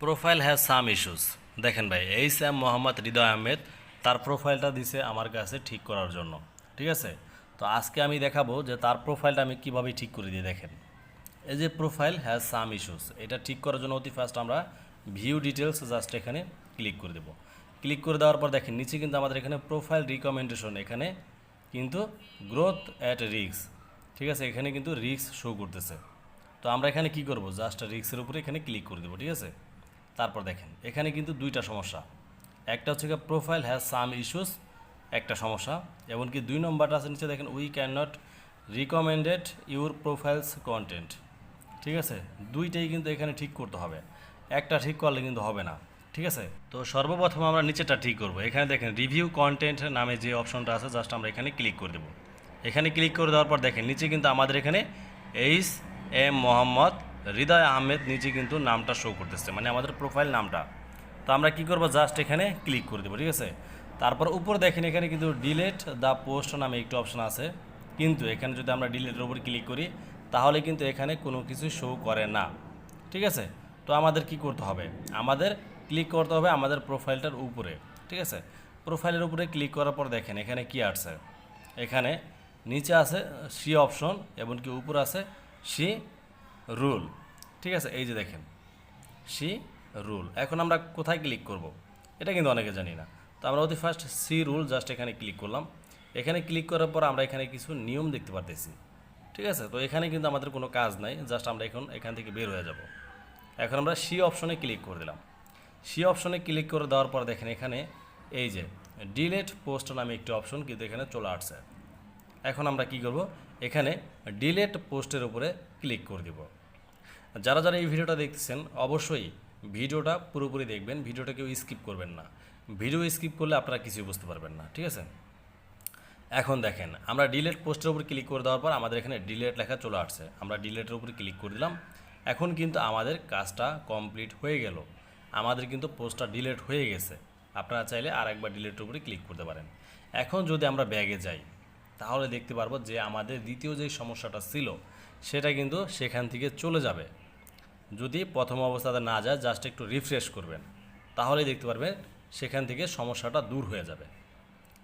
Profile has some issues. দেখেন ভাই, এই স্যাম মোহাম্মদ হৃদয় আহমেদ তার প্রোফাইলটা দিছে আমার কাছে ঠিক করার জন্য। ঠিক আছে, তো আজকে আমি দেখাবো যে তার প্রোফাইলটা আমি কিভাবে ঠিক করে দিই। দেখেন, এই যে প্রোফাইল হ্যাজ সাম ইস্যুস, এটা ঠিক করার জন্য অতি ফার্স্ট আমরা ভিউ ডিটেলস জাস্ট এখানে ক্লিক করে দেবো। ক্লিক করে দেওয়ার পর দেখেন নিচে কিন্তু আমাদের এখানে প্রোফাইল রিকমেন্ডেশন, এখানে কিন্তু গ্রোথ অ্যাট রিস্ক, ঠিক আছে, এখানে কিন্তু রিস্ক শো করতেছে। তো আমরা এখানে কি করব, জাস্ট রিস্কের উপরে এখানে ক্লিক করে দেবো। ঠিক আছে, তারপর দেখেন এখানে কিন্তু দুইটা সমস্যা, একটা হচ্ছে প্রোফাইল হ্যাজ সাম ইস্যুস একটা সমস্যা, এমনকি 2 নম্বরটা আছে নিচে দেখেন we can not recommended your profiles content. ঠিক আছে, দুইটাই কিন্তু এখানে ঠিক করতে হবে, একটা ঠিক করলে কিন্তু হবে না। ঠিক আছে, তো সর্বপ্রথম আমরা নিচেটা ঠিক করব। এখানে দেখেন রিভিউ কন্টেন্ট নামে যে অপশনটা আছে জাস্ট আমরা এখানে ক্লিক করে দেবো। এখানে ক্লিক করে দেওয়ার পর দেখেন নিচে কিন্তু আমাদের এখানে এইচ এম মোহাম্মদ হৃদয় আহমেদ নিচে কিন্তু নামটা শো করতেছে, মানে আমাদের প্রোফাইল নামটা। তো আমরা কি করব, জাস্ট এখানে ক্লিক করে দেবো। ঠিক আছে, তারপর উপরে দেখেন এখানে কিন্তু ডিলেট দ্য পোস্ট নামে একটু অপশন আছে, কিন্তু এখানে যদি আমরা ডিলেটের উপর ক্লিক করি তাহলে কিন্তু এখানে কোনো কিছু শো করে না। ঠিক আছে, তো আমাদের কি করতে হবে, আমাদের ক্লিক করতে হবে আমাদের প্রোফাইলটার উপরে। ঠিক আছে, প্রোফাইলের উপরে ক্লিক করার পর দেখেন এখানে কি আসছে, এখানে নিচে আছে সি অপশন, এমনকি উপরে আছে সি রুল। ঠিক আছে, এই যে দেখেন সি রুল। এখন আমরা কোথায় ক্লিক করব, এটা কিন্তু অনেকে জানি না। তো আমরা অতি ফার্স্ট সি রুল জাস্ট এখানে ক্লিক করলাম। এখানে ক্লিক করার পর আমরা এখানে কিছু নিয়ম দেখতে পারতেছি। ঠিক আছে, তো এখানে কিন্তু আমাদের কোনো কাজ নাই, জাস্ট আমরা এখান থেকে বের হয়ে যাব। এখন আমরা সি অপশনে ক্লিক করে দিলাম। সি অপশনে ক্লিক করে দেওয়ার পর দেখেন এখানে এই যে ডিলেট পোস্ট নামে একটি অপশন কিন্তু এখানে চলে আসছে। এখন আমরা কি করব, এখানে ডিলেট পোস্টের উপরে ক্লিক করে দিব। যারা যারা এই ভিডিওটা দেখতেছেন অবশ্যই ভিডিওটা পুরোপুরি দেখবেন, ভিডিওটা কেউ স্কিপ করবেন না। ভিডিও স্কিপ করলে আপনারা কিছুই বুঝতে পারবেন না। ঠিক আছে, এখন দেখেন আমরা ডিলেট পোস্টের উপর ক্লিক করে দেওয়ার পর আমাদের এখানে ডিলেট লেখা চলে আসছে, আমরা ডিলেটের উপরে ক্লিক করে দিলাম। এখন কিন্তু আমাদের কাজটা কমপ্লিট হয়ে গেল, আমাদের কিন্তু পোস্টটা ডিলেট হয়ে গেছে। আপনারা চাইলে আরেকবার ডিলেটের উপরে ক্লিক করতে পারেন। এখন যদি আমরা ব্যাগে যাই তাহলে দেখতে পারবো যে আমাদের দ্বিতীয় যে সমস্যাটা ছিল সেটা কিন্তু সেখান থেকে চলে যাবে। যদি প্রথম অবস্থাতে না যায় জাস্ট একটু রিফ্রেশ করবেন, তাহলেই দেখতে পারবেন সেখান থেকে সমস্যাটা দূর হয়ে যাবে।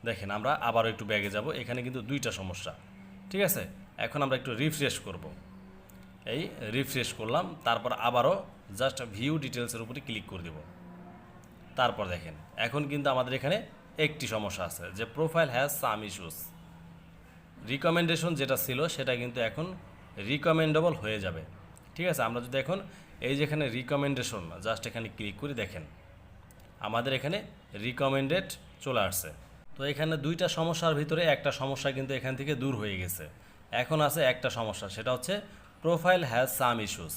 দেখেন আমরা আবারও একটু ব্যাগে যাব, এখানে কিন্তু দুইটা সমস্যা। ঠিক আছে, এখন আমরা একটু রিফ্রেশ করব। এই রিফ্রেশ করলাম, তারপর আবারও জাস্ট ভিউ ডিটেলসের উপরে ক্লিক করে দেব। তারপর দেখেন এখন কিন্তু আমাদের এখানে একটি সমস্যা আছে, যে profile has some issues. Recommendation যেটা ছিল সেটা কিন্তু এখন রিকমেন্ডেবল হয়ে যাবে। ঠিক আছে, আমরা যদি এখন এই যেখানে রিকমেন্ডেশন জাস্ট এখানে ক্লিক করি দেখেন আমাদের এখানে রিকমেন্ডেড চলে আসছে। তো এখানে দুইটা সমস্যার ভিতরে একটা সমস্যা কিন্তু এখান থেকে দূর হয়ে গেছে। এখন আছে একটা সমস্যা, সেটা হচ্ছে প্রোফাইল হ্যাজ সাম ইস্যুস।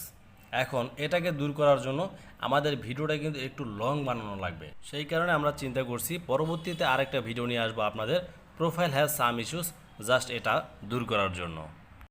এখন এটাকে দূর করার জন্য আমাদের ভিডিওটা কিন্তু একটু লং বানানো লাগবে। সেই কারণে আমরা চিন্তা করছি পরবর্তীতে আরেকটা ভিডিও নিয়ে আসবো আপনাদের profile has some issues just এটা দূর করার জন্য।